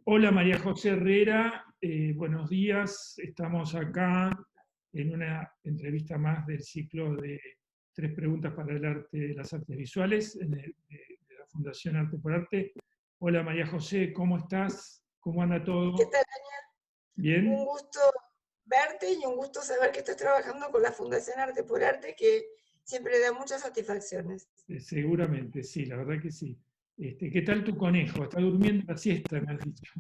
Hola María José Herrera, buenos días. Estamos acá en una entrevista más del ciclo de tres preguntas para el arte de las artes visuales de la Fundación Arte por Arte. Hola María José, ¿cómo estás? ¿Cómo anda ¿Qué todo? tal? Un ¿Bien? gusto verte y un gusto saber que estás trabajando con la Fundación Arte por Arte, que siempre da muchas satisfacciones. Seguramente, sí, la verdad que sí. ¿Qué tal tu conejo? Está durmiendo la siesta, me has dicho.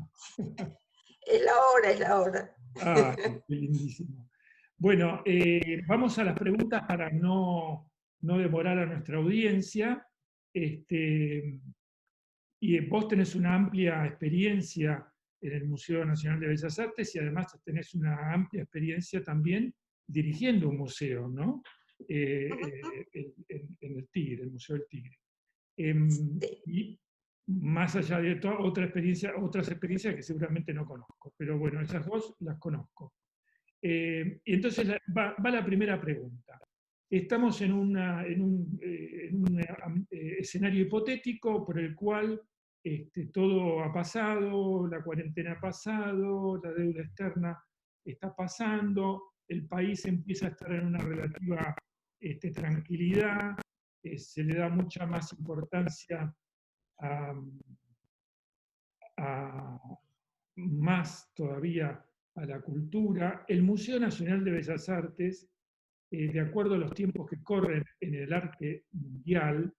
Es la hora, es la hora. Ah, qué lindísimo. Bueno, vamos a las preguntas para no demorar a nuestra audiencia. Este, y vos tenés una amplia experiencia en el Museo Nacional de Bellas Artes y además tenés una amplia experiencia también dirigiendo un museo, ¿no? En el Tigre, el Museo del Tigre. Sí. Y más allá de toda otra experiencia, otras experiencias que seguramente no conozco, pero bueno, esas dos las conozco. Y entonces va la primera pregunta. Estamos en un escenario hipotético por el cual todo ha pasado, la cuarentena ha pasado, la deuda externa está pasando, el país empieza a estar en una relativa tranquilidad, se le da mucha más importancia a, a más todavía a la cultura. El Museo Nacional de Bellas Artes, de acuerdo a los tiempos que corren en el arte mundial,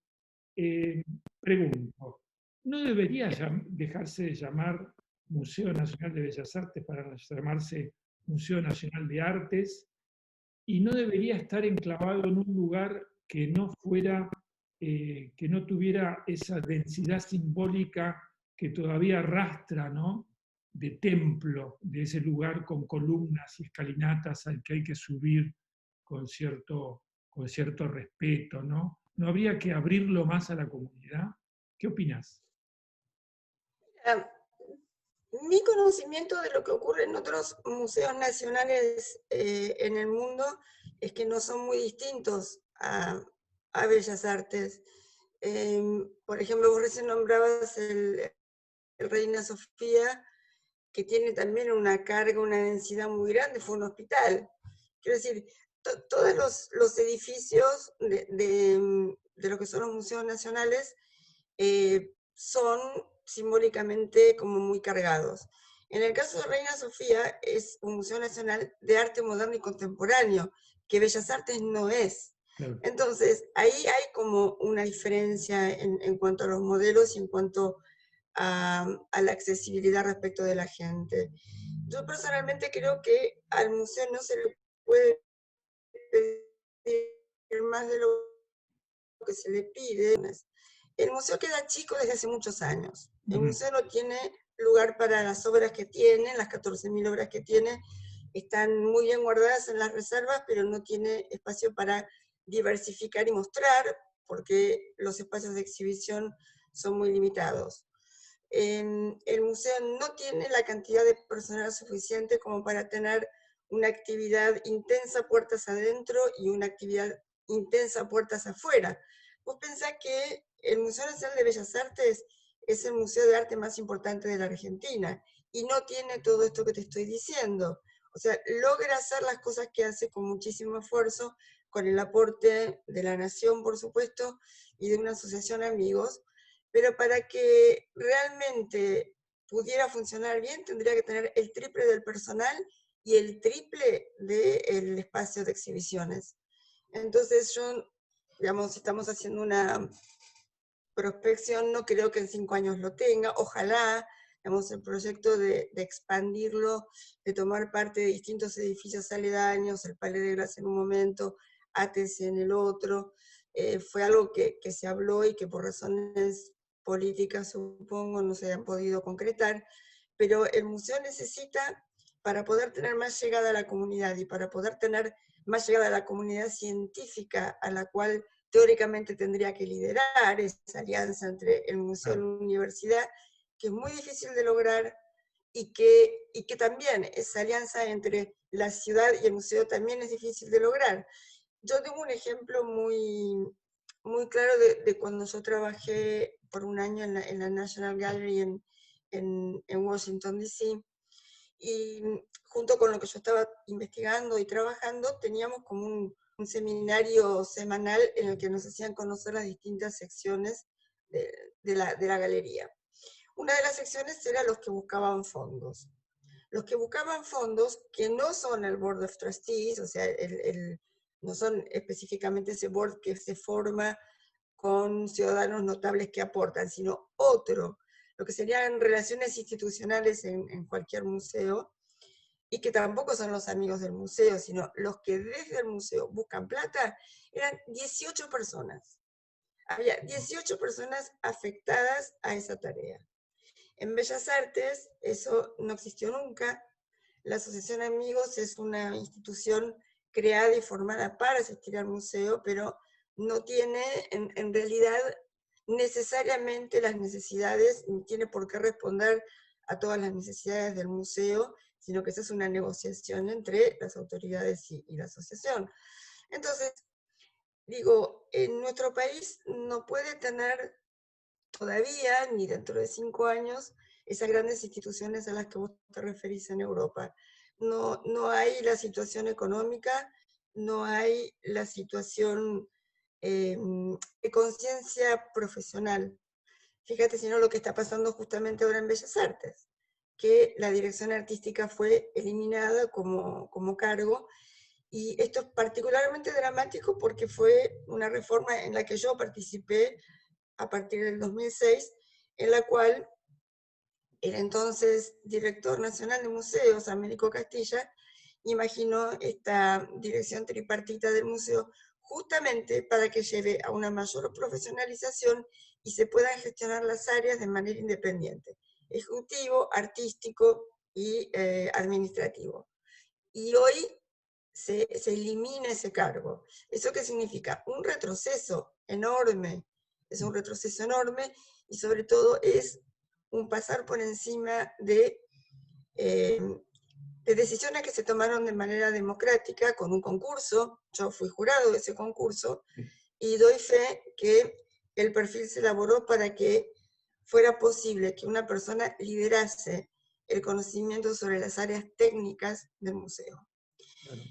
eh, pregunto, ¿no debería dejarse de llamar Museo Nacional de Bellas Artes para llamarse Museo Nacional de Artes? ¿Y no debería estar enclavado en un lugar que no fuera, que no tuviera esa densidad simbólica que todavía arrastra, ¿no? De templo, de ese lugar con columnas y escalinatas al que hay que subir con cierto respeto, ¿no? ¿No habría que abrirlo más a la comunidad? ¿Qué opinas? Ah, Mi conocimiento de lo que ocurre en otros museos nacionales en el mundo es que no son muy distintos a Bellas Artes. Por ejemplo, vos recién nombrabas el Reina Sofía, que tiene también una carga, una densidad muy grande, fue un hospital. Quiero decir, todos los edificios de lo que son los museos nacionales son simbólicamente como muy cargados. En el caso de Reina Sofía es un museo nacional de arte moderno y contemporáneo, que Bellas Artes no es. Claro. Entonces, ahí hay como una diferencia en cuanto a los modelos y en cuanto a la accesibilidad respecto de la gente. Yo personalmente creo que al museo no se le puede pedir más de lo que se le pide. El museo queda chico desde hace muchos años. El Mm. museo no tiene lugar para las obras que tiene, las 14.000 obras que tiene, están muy bien guardadas en las reservas, pero no tiene espacio para diversificar y mostrar, porque los espacios de exhibición son muy limitados. El museo no tiene la cantidad de personal suficiente como para tener una actividad intensa puertas adentro y una actividad intensa puertas afuera. Vos pensás que el Museo Nacional de Bellas Artes es el museo de arte más importante de la Argentina y no tiene todo esto que te estoy diciendo. O sea, logra hacer las cosas que hace con muchísimo esfuerzo, con el aporte de la nación, por supuesto, y de una asociación de amigos, pero para que realmente pudiera funcionar bien, tendría que tener el triple del personal y el triple del espacio de exhibiciones. Entonces yo, digamos, si estamos haciendo una prospección, no creo que en 5 años lo tenga, ojalá, digamos, el proyecto de expandirlo, de tomar parte de distintos edificios aledaños, el Palais de Gracia en un momento, ATC en el otro, fue algo que se habló y que por razones políticas, supongo, no se han podido concretar, pero el museo necesita, para poder tener más llegada a la comunidad y para poder tener más llegada a la comunidad científica a la cual teóricamente tendría que liderar esa alianza entre el museo y Claro. la universidad, que es muy difícil de lograr y que también esa alianza entre la ciudad y el museo también es difícil de lograr. Yo tengo un ejemplo muy claro de cuando yo trabajé por un año en la National Gallery en Washington, D.C., y junto con lo que yo estaba investigando y trabajando, teníamos como un seminario semanal en el que nos hacían conocer las distintas secciones de la galería. Una de las secciones era los que buscaban fondos. Los que buscaban fondos, que no son el Board of Trustees, o sea, no son específicamente ese board que se forma con ciudadanos notables que aportan, sino otro, lo que serían relaciones institucionales en cualquier museo, y que tampoco son los amigos del museo, sino los que desde el museo buscan plata, eran 18 personas. Había 18 personas afectadas a esa tarea. En Bellas Artes eso no existió nunca. La Asociación Amigos es una institución creada y formada para asistir al museo, pero no tiene en realidad necesariamente las necesidades, ni tiene por qué responder a todas las necesidades del museo, sino que esa es una negociación entre las autoridades y la asociación. Entonces, digo, en nuestro país no puede tener todavía, ni dentro de 5 años, esas grandes instituciones a las que vos te referís en Europa. No hay la situación económica, no hay la situación de conciencia profesional. Fíjate si no lo que está pasando justamente ahora en Bellas Artes, que la dirección artística fue eliminada como cargo, y esto es particularmente dramático porque fue una reforma en la que yo participé a partir del 2006, en la cual el entonces director nacional de museos, Américo Castilla, imaginó esta dirección tripartita del museo justamente para que lleve a una mayor profesionalización y se puedan gestionar las áreas de manera independiente, ejecutivo, artístico y administrativo. Y hoy se elimina ese cargo. ¿Eso qué significa? Un retroceso enorme, es un retroceso enorme, y sobre todo es un pasar por encima de decisiones que se tomaron de manera democrática con un concurso. Yo fui jurado de ese concurso y doy fe que el perfil se elaboró para que fuera posible que una persona liderase el conocimiento sobre las áreas técnicas del museo. Claro.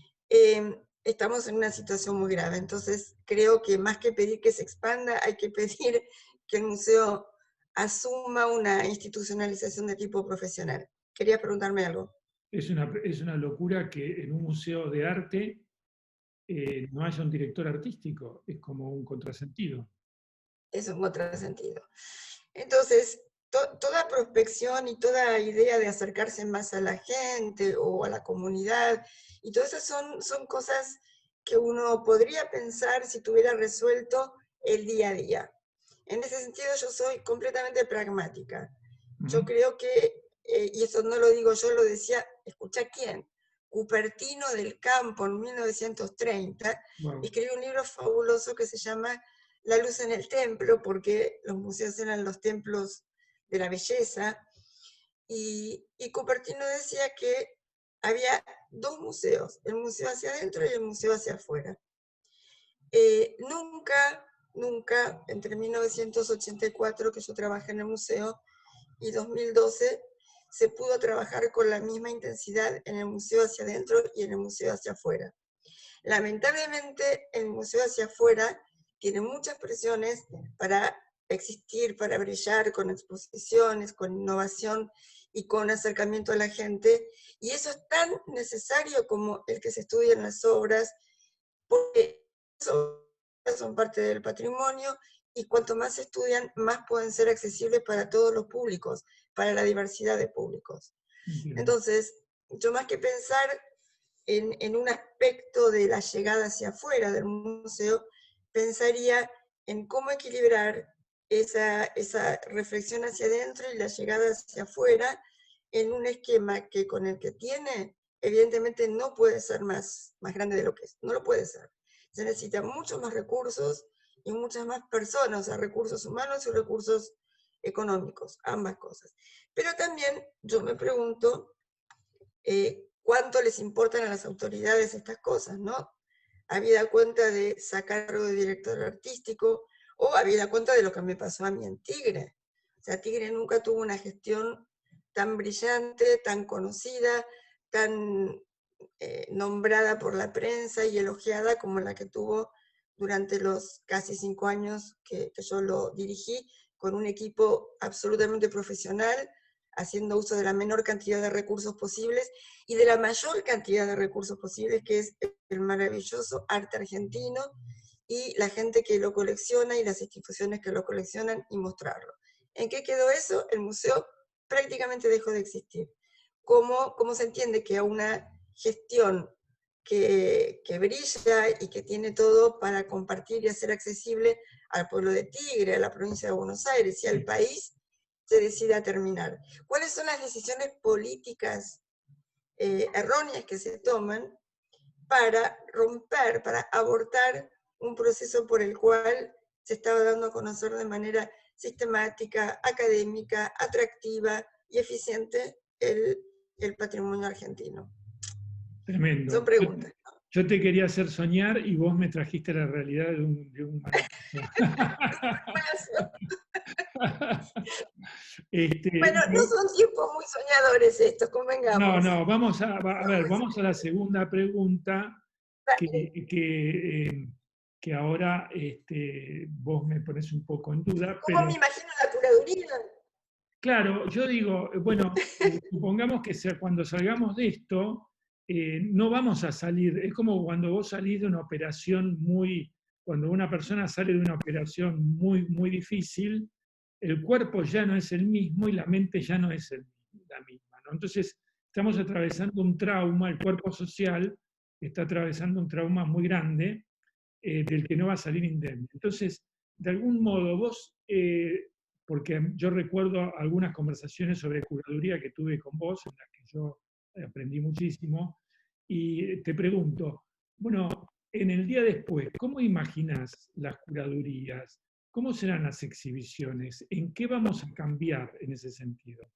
Estamos en una situación muy grave, entonces creo que más que pedir que se expanda, hay que pedir que el museo asuma una institucionalización de tipo profesional. ¿Querías preguntarme algo? Es una locura que en un museo de arte no haya un director artístico, es como un contrasentido. Es un contrasentido. Entonces, toda prospección y toda idea de acercarse más a la gente o a la comunidad, y todas esas son cosas que uno podría pensar si tuviera resuelto el día a día. En ese sentido yo soy completamente pragmática. Yo creo que, y eso no lo digo yo, lo decía, escucha quién, Cupertino del Campo en 1930, escribió un libro fabuloso que se llama La luz en el templo, porque los museos eran los templos de la belleza, y Cupertino decía que había dos museos, el museo hacia adentro y el museo hacia afuera. Nunca, entre 1984, que yo trabajé en el museo, y 2012, se pudo trabajar con la misma intensidad en el museo hacia adentro y en el museo hacia afuera. Lamentablemente, el museo hacia afuera tiene muchas presiones para existir, para brillar, con exposiciones, con innovación y con acercamiento a la gente, y eso es tan necesario como el que se estudia en las obras, porque son parte del patrimonio, y cuanto más se estudian, más pueden ser accesibles para todos los públicos, para la diversidad de públicos. Entonces, yo más que pensar en un aspecto de la llegada hacia afuera del museo, pensaría en cómo equilibrar esa reflexión hacia adentro y la llegada hacia afuera en un esquema que con el que tiene, evidentemente no puede ser más grande de lo que es, no lo puede ser. Se necesitan muchos más recursos y muchas más personas, o sea, recursos humanos y recursos económicos, ambas cosas. Pero también yo me pregunto cuánto les importan a las autoridades estas cosas, ¿no? Habida cuenta de sacarlo de director artístico, o habida cuenta de lo que me pasó a mí en Tigre. O sea, Tigre nunca tuvo una gestión tan brillante, tan conocida, tan nombrada por la prensa y elogiada como la que tuvo durante los casi 5 años que yo lo dirigí, con un equipo absolutamente profesional, haciendo uso de la menor cantidad de recursos posibles y de la mayor cantidad de recursos posibles, que es el maravilloso arte argentino y la gente que lo colecciona y las instituciones que lo coleccionan, y mostrarlo. ¿En qué quedó eso? El museo prácticamente dejó de existir. ¿Cómo se entiende que a una gestión que brilla y que tiene todo para compartir y hacer accesible al pueblo de Tigre, a la provincia de Buenos Aires y al país, se decida terminar? ¿Cuáles son las decisiones políticas erróneas que se toman para romper, para abortar un proceso por el cual se estaba dando a conocer de manera sistemática, académica, atractiva y eficiente el patrimonio argentino? Son Tremendo. preguntas. Yo te quería hacer soñar y vos me trajiste la realidad de un Bueno, no son tiempos muy soñadores estos, no, convengamos. no, a ver, vamos a la segunda pregunta que ahora vos me pones un poco en duda, ¿Cómo me pero imagino la curaduría? claro, yo digo, bueno, supongamos que cuando salgamos de esto, no vamos a salir, es como cuando vos salís de una operación cuando una persona sale de una operación muy, muy difícil, el cuerpo ya no es el mismo y la mente ya no es la misma, ¿no? Entonces, estamos atravesando un trauma, el cuerpo social está atravesando un trauma muy grande del que no va a salir indemne. Entonces, de algún modo, vos, porque yo recuerdo algunas conversaciones sobre curaduría que tuve con vos, en las que yo aprendí muchísimo, y te pregunto, bueno, en el día después, ¿cómo imaginás las curadurías? ¿Cómo serán las exhibiciones? ¿En qué vamos a cambiar en ese sentido?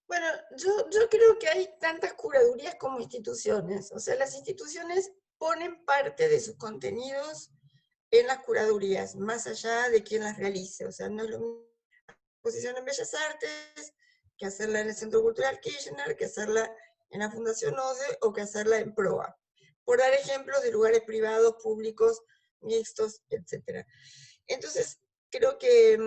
Bueno, yo creo que hay tantas curadurías como instituciones. O sea, las instituciones ponen parte de sus contenidos en las curadurías, más allá de quien las realice. O sea, no es lo mismo exposición en Bellas Artes que hacerla en el Centro Cultural Kirchner, que hacerla en la Fundación OCE o que hacerla en PROA. Por dar ejemplos de lugares privados, públicos, mixtos, etc. Entonces, creo que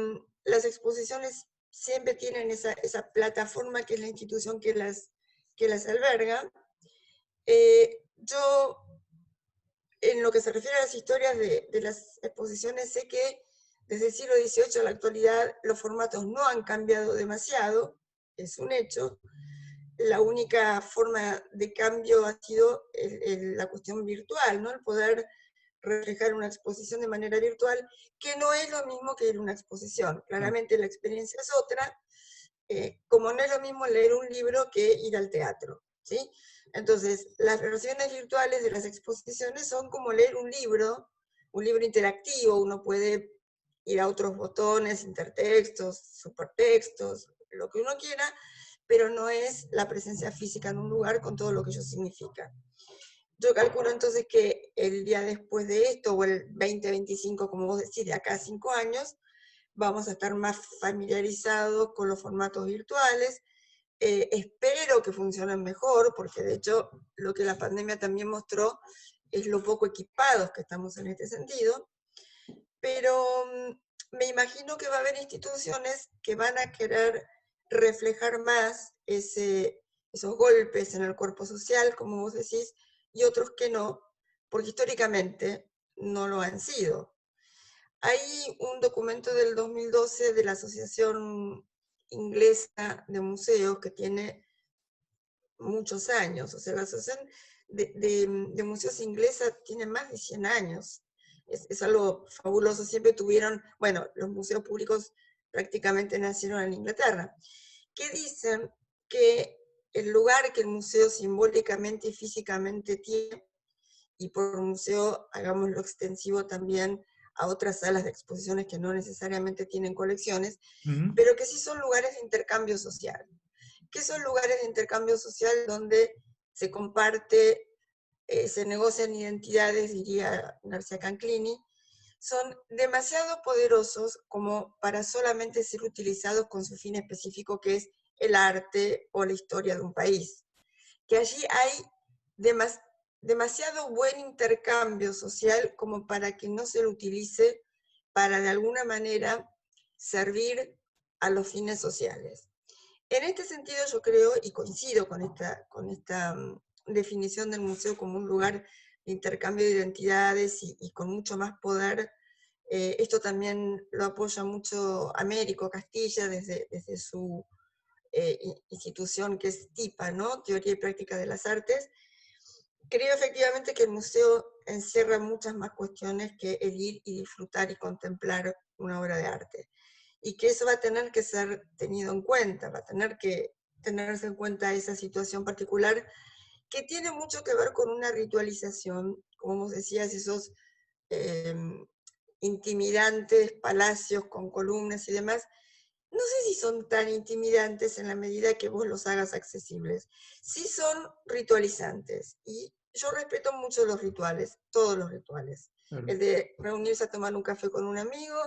las exposiciones siempre tienen esa plataforma que es la institución que las alberga. Yo, en lo que se refiere a las historias de las exposiciones, sé que desde el siglo XVIII a la actualidad los formatos no han cambiado demasiado, es un hecho. La única forma de cambio ha sido la cuestión virtual, ¿no? El poder reflejar una exposición de manera virtual, que no es lo mismo que ir a una exposición. Claramente la experiencia es otra, como no es lo mismo leer un libro que ir al teatro, ¿sí? Entonces, las versiones virtuales de las exposiciones son como leer un libro interactivo, uno puede ir a otros botones, intertextos, supertextos, lo que uno quiera, pero no es la presencia física en un lugar con todo lo que ello significa. Yo calculo entonces que el día después de esto, o el 2025, como vos decís, de acá a 5 años, vamos a estar más familiarizados con los formatos virtuales. Espero que funcionen mejor, porque de hecho lo que la pandemia también mostró es lo poco equipados que estamos en este sentido, pero me imagino que va a haber instituciones que van a querer reflejar más esos golpes en el cuerpo social, como vos decís, y otros que no, porque históricamente no lo han sido. Hay un documento del 2012 de la Asociación Inglesa de Museos que tiene muchos años, o sea, la Asociación de Museos Inglesa tiene más de 100 años. Es algo fabuloso, siempre tuvieron, bueno, los museos públicos prácticamente nacieron en Inglaterra, que dicen que el lugar que el museo simbólicamente y físicamente tiene, y por museo hagámoslo extensivo también a otras salas de exposiciones que no necesariamente tienen colecciones, pero que sí son lugares de intercambio social. ¿Qué son lugares de intercambio social donde se comparte, se negocian identidades, diría García Canclini? Son demasiado poderosos como para solamente ser utilizados con su fin específico, que es el arte o la historia de un país. Que allí hay demasiado buen intercambio social como para que no se lo utilice para de alguna manera servir a los fines sociales. En este sentido yo creo, y coincido con esta definición del museo como un lugar de intercambio de identidades y con mucho más poder. Esto también lo apoya mucho Américo Castilla desde su institución que es TIPA, ¿no? Teoría y Práctica de las Artes. Creo efectivamente que el museo encierra muchas más cuestiones que el ir y disfrutar y contemplar una obra de arte. Y que eso va a tener que ser tenido en cuenta, va a tener que tenerse en cuenta esa situación particular que tiene mucho que ver con una ritualización, como vos decías, esos intimidantes palacios con columnas y demás. No sé si son tan intimidantes en la medida que vos los hagas accesibles. Sí son ritualizantes. Y yo respeto mucho los rituales, todos los rituales. Claro. El de reunirse a tomar un café con un amigo,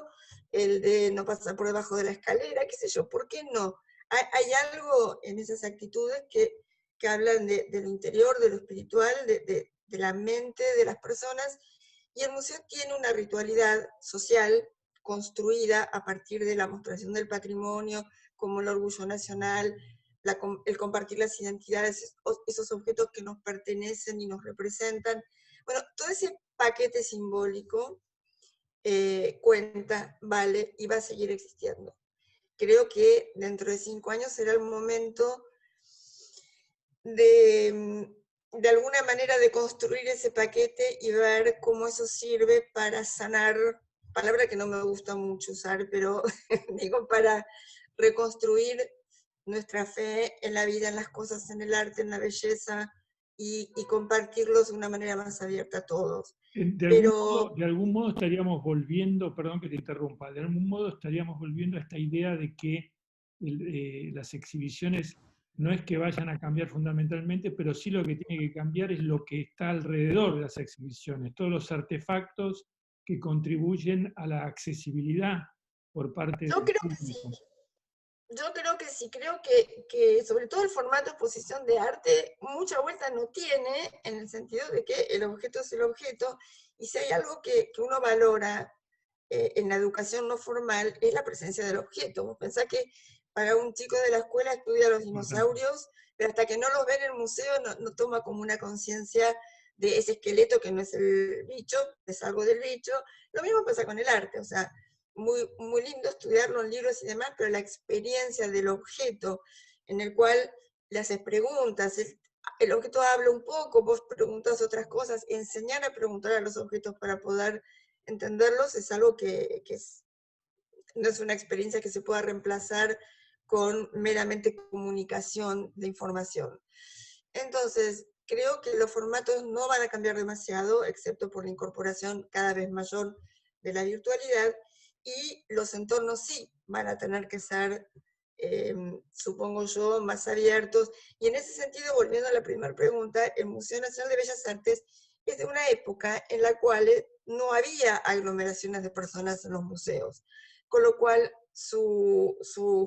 el de no pasar por debajo de la escalera, qué sé yo. ¿Por qué no? Hay algo en esas actitudes que hablan de lo interior, de lo espiritual, de la mente de las personas. Y el museo tiene una ritualidad social construida a partir de la mostración del patrimonio, como el orgullo nacional, el compartir las identidades, esos objetos que nos pertenecen y nos representan. Bueno, todo ese paquete simbólico cuenta, vale y va a seguir existiendo. Creo que dentro de 5 años será el momento de alguna manera de construir ese paquete y ver cómo eso sirve para sanar, palabra que no me gusta mucho usar, pero digo, para reconstruir nuestra fe en la vida, en las cosas, en el arte, en la belleza, y compartirlos de una manera más abierta a todos. De algún modo estaríamos volviendo, perdón que te interrumpa, de algún modo estaríamos volviendo a esta idea de que las exhibiciones no es que vayan a cambiar fundamentalmente, pero sí lo que tiene que cambiar es lo que está alrededor de las exhibiciones, todos los artefactos que contribuyen a la accesibilidad por parte del público. Sí. Yo creo que sí, creo que sobre todo el formato de exposición de arte mucha vuelta no tiene, en el sentido de que el objeto es el objeto, y si hay algo que uno valora en la educación no formal, es la presencia del objeto. Vos pensás que para un chico de la escuela estudia los dinosaurios, pero hasta que no los ve en el museo no toma como una conciencia de ese esqueleto que no es el bicho, es algo del bicho. Lo mismo pasa con el arte, o sea, muy, muy lindo estudiarlo en libros y demás, pero la experiencia del objeto en el cual le haces preguntas, el objeto habla un poco, vos preguntas otras cosas, enseñar a preguntar a los objetos para poder entenderlos es algo que no es una experiencia que se pueda reemplazar con meramente comunicación de información. Entonces, creo que los formatos no van a cambiar demasiado, excepto por la incorporación cada vez mayor de la virtualidad, y los entornos sí van a tener que ser, supongo yo, más abiertos. Y en ese sentido, volviendo a la primera pregunta, el Museo Nacional de Bellas Artes es de una época en la cual no había aglomeraciones de personas en los museos, con lo cual su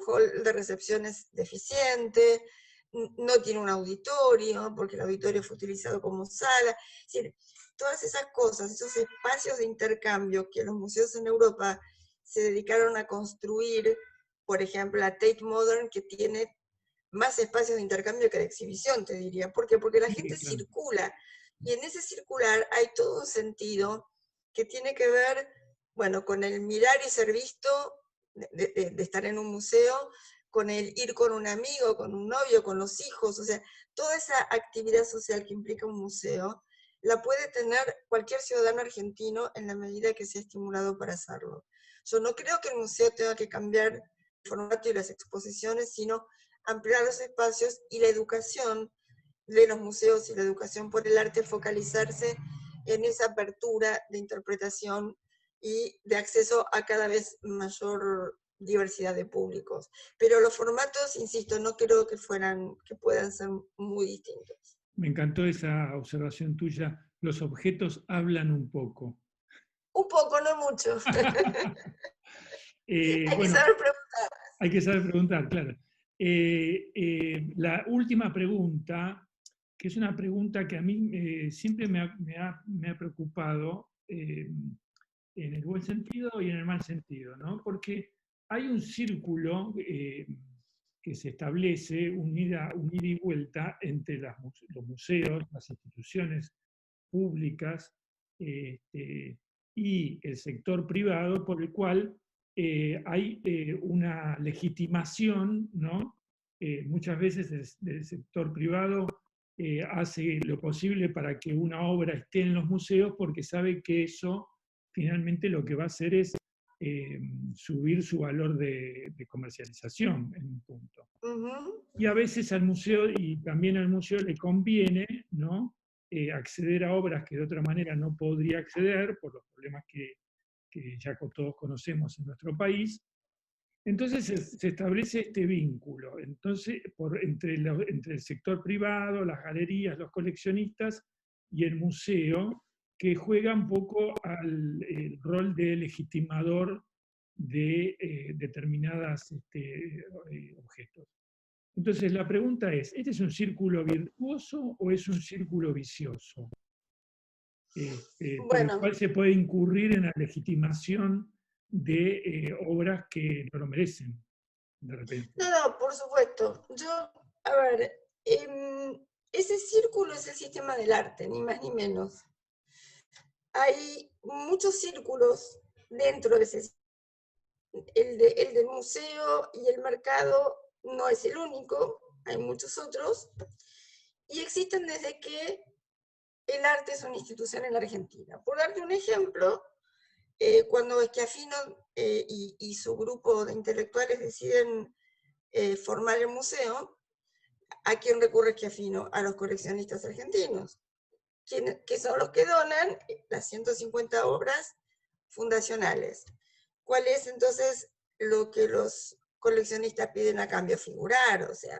hall de recepción es deficiente, no tiene un auditorio, porque el auditorio fue utilizado como sala. Es decir, todas esas cosas, esos espacios de intercambio que los museos en Europa se dedicaron a construir, por ejemplo, la Tate Modern, que tiene más espacios de intercambio que de exhibición, te diría. ¿Por qué? Porque la gente circula, y en ese circular hay todo un sentido que tiene que ver, bueno, con el mirar y ser visto, de estar en un museo, con el ir con un amigo, con un novio, con los hijos, o sea, toda esa actividad social que implica un museo, la puede tener cualquier ciudadano argentino en la medida que sea estimulado para hacerlo. Yo no creo que el museo tenga que cambiar el formato y las exposiciones, sino ampliar los espacios y la educación de los museos y la educación por el arte focalizarse en esa apertura de interpretación y de acceso a cada vez mayor diversidad de públicos. Pero los formatos, insisto, no creo que puedan ser muy distintos. Me encantó esa observación tuya. Los objetos hablan un poco. Un poco, no mucho. Hay que saber preguntar. Hay que saber preguntar, claro. La última pregunta, que es una pregunta que a mí siempre me ha preocupado, en el buen sentido y en el mal sentido, ¿no? Porque hay un círculo que se establece, un ida y vuelta entre los museos, las instituciones públicas y el sector privado, por el cual hay una legitimación, ¿no? Muchas veces del sector privado hace lo posible para que una obra esté en los museos porque sabe que eso finalmente lo que va a hacer es subir su valor de comercialización en un punto. Y a veces al museo, y también al museo le conviene, ¿no? Acceder a obras que de otra manera no podría acceder por los problemas que ya todos conocemos en nuestro país. Entonces se establece este vínculo entonces, entre el sector privado, las galerías, los coleccionistas y el museo, que juega un poco el rol de legitimador de determinados objetos. Entonces la pregunta es, ¿este es un círculo virtuoso o es un círculo vicioso? Por el Bueno, cual se puede incurrir en la legitimación de obras que no lo merecen, de repente. no, por supuesto. A ver, ese círculo es el sistema del arte, ni más ni menos. Hay muchos círculos dentro de ese. El del museo y el mercado no es el único, hay muchos otros, y existen desde que el arte es una institución en la Argentina. Por darte un ejemplo, cuando Schiaffino y su grupo de intelectuales deciden formar el museo, ¿a quién recurre Schiaffino? A los coleccionistas argentinos, que son los que donan las 150 obras fundacionales. ¿Cuál es entonces lo que los coleccionistas piden a cambio? Figurar, o sea,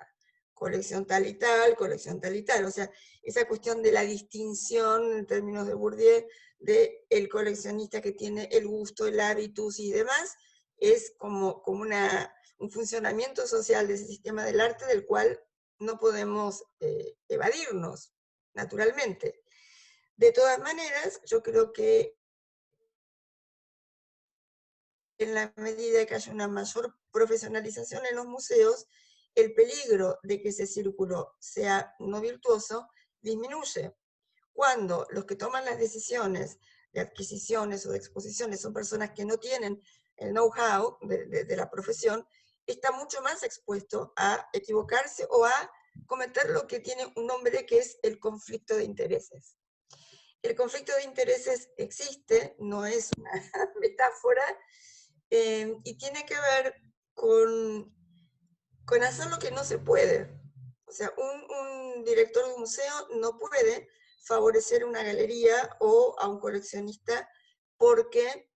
colección tal y tal, colección tal y tal. O sea, esa cuestión de la distinción en términos de Bourdieu del coleccionista que tiene el gusto, el hábitus y demás, es como un funcionamiento social de ese sistema del arte del cual no podemos evadirnos, naturalmente. De todas maneras, yo creo que en la medida que haya una mayor profesionalización en los museos, el peligro de que ese círculo sea no virtuoso disminuye. Cuando los que toman las decisiones de adquisiciones o de exposiciones son personas que no tienen el know-how de la profesión, está mucho más expuesto a equivocarse o a cometer lo que tiene un nombre que es el conflicto de intereses. El conflicto de intereses existe, no es una metáfora, y tiene que ver con hacer lo que no se puede. O sea, un director de un museo no puede favorecer una galería o a un coleccionista porque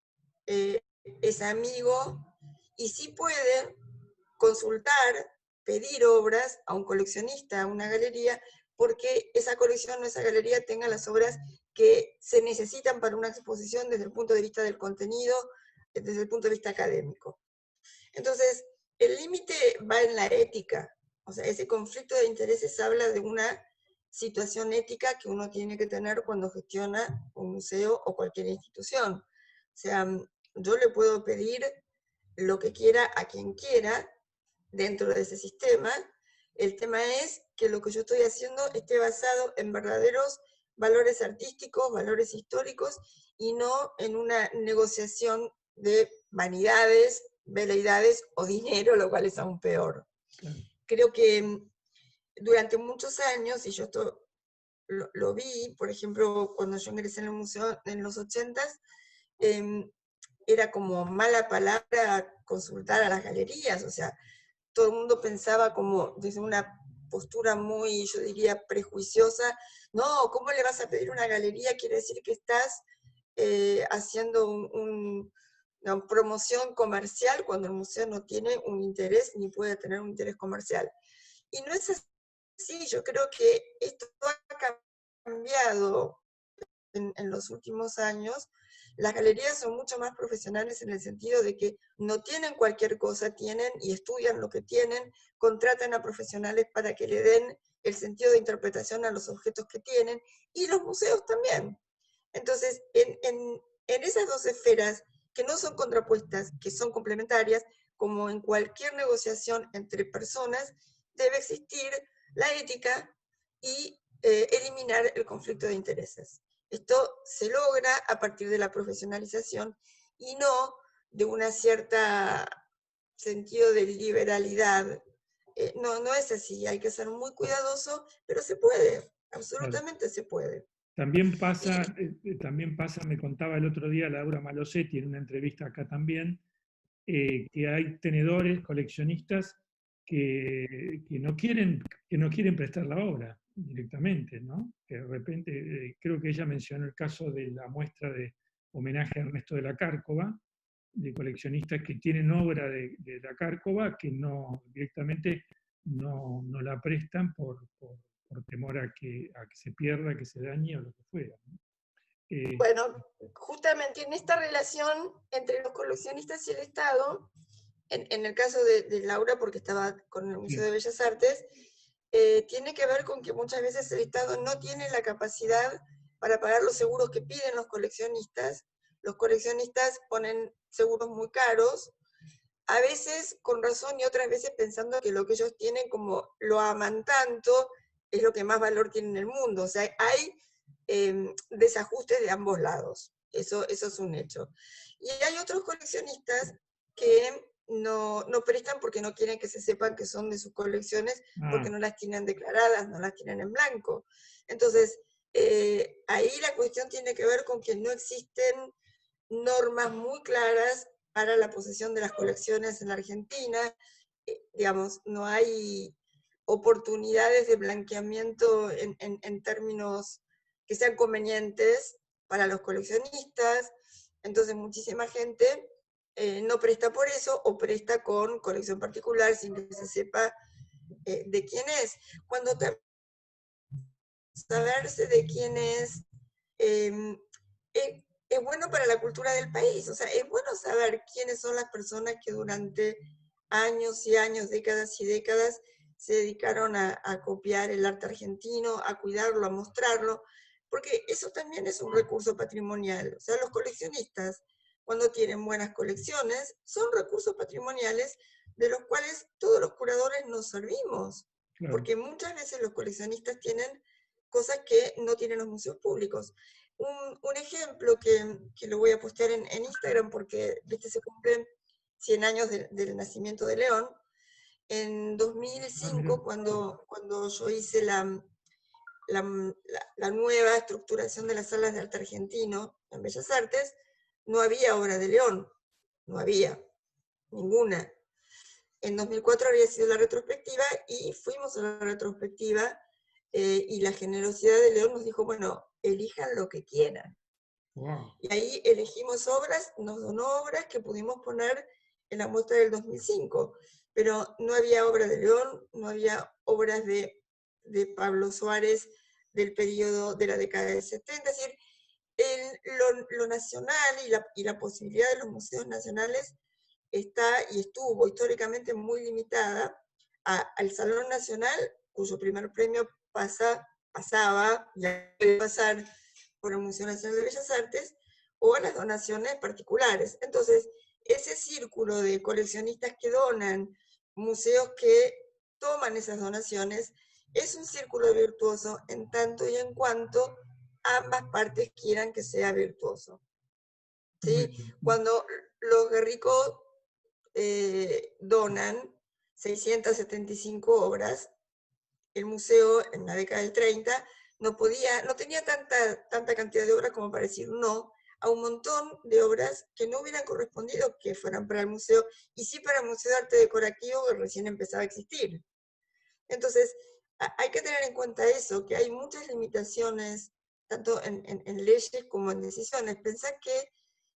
es amigo, y sí puede consultar, pedir obras a un coleccionista, a una galería, porque esa colección o esa galería tenga las obras que se necesitan para una exposición desde el punto de vista del contenido, desde el punto de vista académico. Entonces, el límite va en la ética. O sea, ese conflicto de intereses habla de una situación ética que uno tiene que tener cuando gestiona un museo o cualquier institución. O sea, yo le puedo pedir lo que quiera a quien quiera dentro de ese sistema. El tema es que lo que yo estoy haciendo esté basado en verdaderos valores artísticos, valores históricos, y no en una negociación de vanidades, veleidades o dinero, lo cual es aún peor. Claro. Creo que durante muchos años, y yo esto lo vi, por ejemplo, cuando yo ingresé en el museo en los 80s, era como mala palabra consultar a las galerías, o sea, todo el mundo pensaba como desde una postura muy, yo diría, prejuiciosa, no, ¿cómo le vas a pedir una galería? Quiere decir que estás haciendo una promoción comercial cuando el museo no tiene un interés ni puede tener un interés comercial. Y no es así, yo creo que esto ha cambiado en los últimos años. Las galerías son mucho más profesionales en el sentido de que no tienen cualquier cosa, tienen y estudian lo que tienen, contratan a profesionales para que le den el sentido de interpretación a los objetos que tienen, y los museos también. Entonces, en esas dos esferas, que no son contrapuestas, que son complementarias, como en cualquier negociación entre personas, debe existir la ética y eliminar el conflicto de intereses. Esto se logra a partir de la profesionalización y no de una cierta sentido de liberalidad. No es así, hay que ser muy cuidadoso, pero se puede, absolutamente se puede. También pasa, me contaba el otro día Laura Malosetti en una entrevista acá también, que hay tenedores, coleccionistas que no quieren prestar la obra directamente, ¿no? Que de repente, creo que ella mencionó el caso de la muestra de homenaje a Ernesto de la Cárcova, de coleccionistas que tienen obra de la Cárcova que no directamente no la prestan por temor a que se pierda, que se dañe o lo que fuera, ¿no? Bueno, justamente en esta relación entre los coleccionistas y el Estado, en el caso de Laura, porque estaba con el Museo de Bellas Artes, tiene que ver con que muchas veces el Estado no tiene la capacidad para pagar los seguros que piden los coleccionistas. Los coleccionistas ponen seguros muy caros, a veces con razón y otras veces pensando que lo que ellos tienen, como lo aman tanto, es lo que más valor tiene en el mundo. O sea, hay desajustes de ambos lados. Eso es un hecho. Y hay otros coleccionistas que no prestan porque no quieren que se sepan que son de sus colecciones, porque no las tienen declaradas, no las tienen en blanco. Entonces, ahí la cuestión tiene que ver con que no existen normas muy claras para la posesión de las colecciones en la Argentina. Digamos, no hay oportunidades de blanqueamiento en términos que sean convenientes para los coleccionistas. Entonces muchísima gente no presta por eso, o presta con colección particular sin que se sepa de quién es. Cuando saberse de quién es bueno para la cultura del país. O sea, es bueno saber quiénes son las personas que durante años y años, décadas y décadas, se dedicaron a copiar el arte argentino, a cuidarlo, a mostrarlo, porque eso también es un recurso patrimonial. O sea, los coleccionistas, cuando tienen buenas colecciones, son recursos patrimoniales de los cuales todos los curadores nos servimos, porque muchas veces los coleccionistas tienen cosas que no tienen los museos públicos. Un ejemplo que lo voy a postear en Instagram, porque se cumplen 100 años del nacimiento de León. En 2005, cuando yo hice la nueva estructuración de las salas de arte argentino en Bellas Artes, no había obra de León, no había ninguna. En 2004 había sido la retrospectiva y fuimos a la retrospectiva y la generosidad de León nos dijo, bueno, elijan lo que quieran. Wow. Y ahí elegimos obras, nos donó obras que pudimos poner en la muestra del 2005, pero no había obra de León, no había obras de Pablo Suárez del periodo de la década del 70, es decir, lo nacional y la posibilidad de los museos nacionales está y estuvo históricamente muy limitada al Salón Nacional, cuyo primer premio pasaba, ya puede pasar por el Museo Nacional de Bellas Artes, o a las donaciones particulares. Entonces, ese círculo de coleccionistas que donan, museos que toman esas donaciones, es un círculo virtuoso en tanto y en cuanto ambas partes quieran que sea virtuoso. ¿Sí? Cuando los Guerricó donan 675 obras, el museo en la década del 30 no tenía tanta cantidad de obras como para decir no a un montón de obras que no hubieran correspondido que fueran para el museo, y sí para el Museo de Arte Decorativo, que recién empezaba a existir. Entonces, hay que tener en cuenta eso, que hay muchas limitaciones, tanto en leyes como en decisiones. Pensá que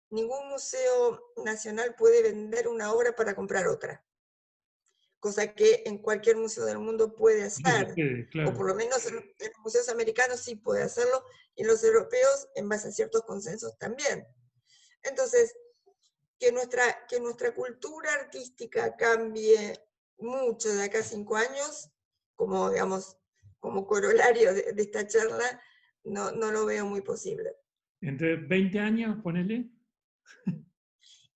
ningún museo nacional puede vender una obra para comprar otra, cosa que en cualquier museo del mundo puede hacer, claro. O por lo menos en los museos americanos sí puede hacerlo, y en los europeos en base a ciertos consensos también. Entonces, que nuestra cultura artística cambie mucho de acá a 5 años, como, digamos, como corolario de esta charla, no lo veo muy posible. Entre 20 años, ponele.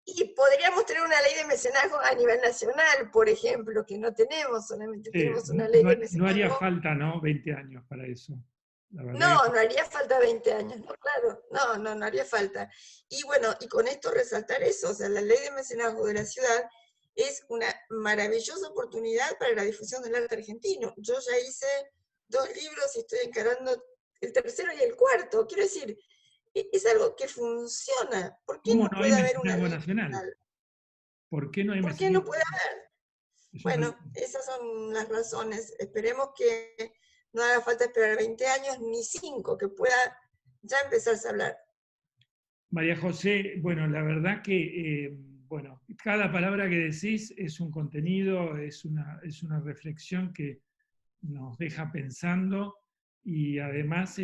Y podríamos tener una ley de mecenazgo a nivel nacional, por ejemplo, que no tenemos, solamente tenemos una ley de No haría mecenazgo. falta, ¿no? 20 años para eso. La verdad No, no haría falta 20 años, no, claro, no haría falta. Y bueno, y con esto resaltar eso, o sea, la ley de mecenazgo de la ciudad es una maravillosa oportunidad para la difusión del arte argentino. Yo ya hice 2 libros y estoy encarando el tercero y el cuarto. Quiero decir, es algo que funciona. ¿Por qué ¿Cómo no no hay puede haber una mecenazgo ley nacional? nacional? ¿Por qué no hay ¿Por qué no mecenazgo? puede haber? Es una Bueno, esas son las razones. Esperemos que no haga falta esperar 20 años ni 5, que pueda ya empezarse a hablar. María José, bueno, la verdad que, bueno, cada palabra que decís es un contenido, es una reflexión que nos deja pensando y además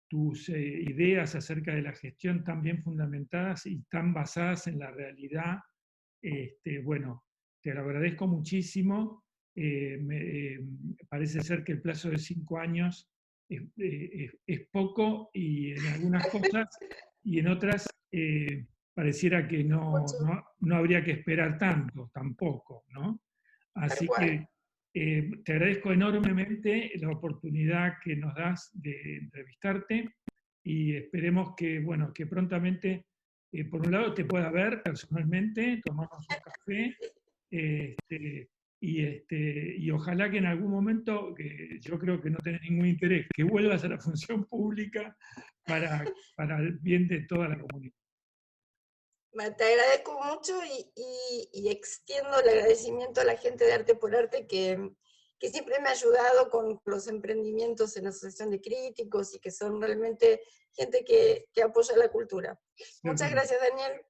tus ideas acerca de la gestión tan bien fundamentadas y tan basadas en la realidad, bueno, te lo agradezco muchísimo. Parece ser que el plazo de 5 años es poco y en algunas cosas y en otras pareciera que Mucho, no habría que esperar tanto, tampoco, ¿no? tal Así cual. que te agradezco enormemente la oportunidad que nos das de entrevistarte y esperemos que, bueno, que prontamente, por un lado, te pueda ver personalmente, tomarnos un café, y ojalá que en algún momento, que yo creo que no tenés ningún interés, que vuelvas a la función pública para el bien de toda la comunidad. Te agradezco mucho y extiendo el agradecimiento a la gente de Arte por Arte que siempre me ha ayudado con los emprendimientos en la Asociación de Críticos y que son realmente gente que apoya la cultura. Muchas gracias, Daniel.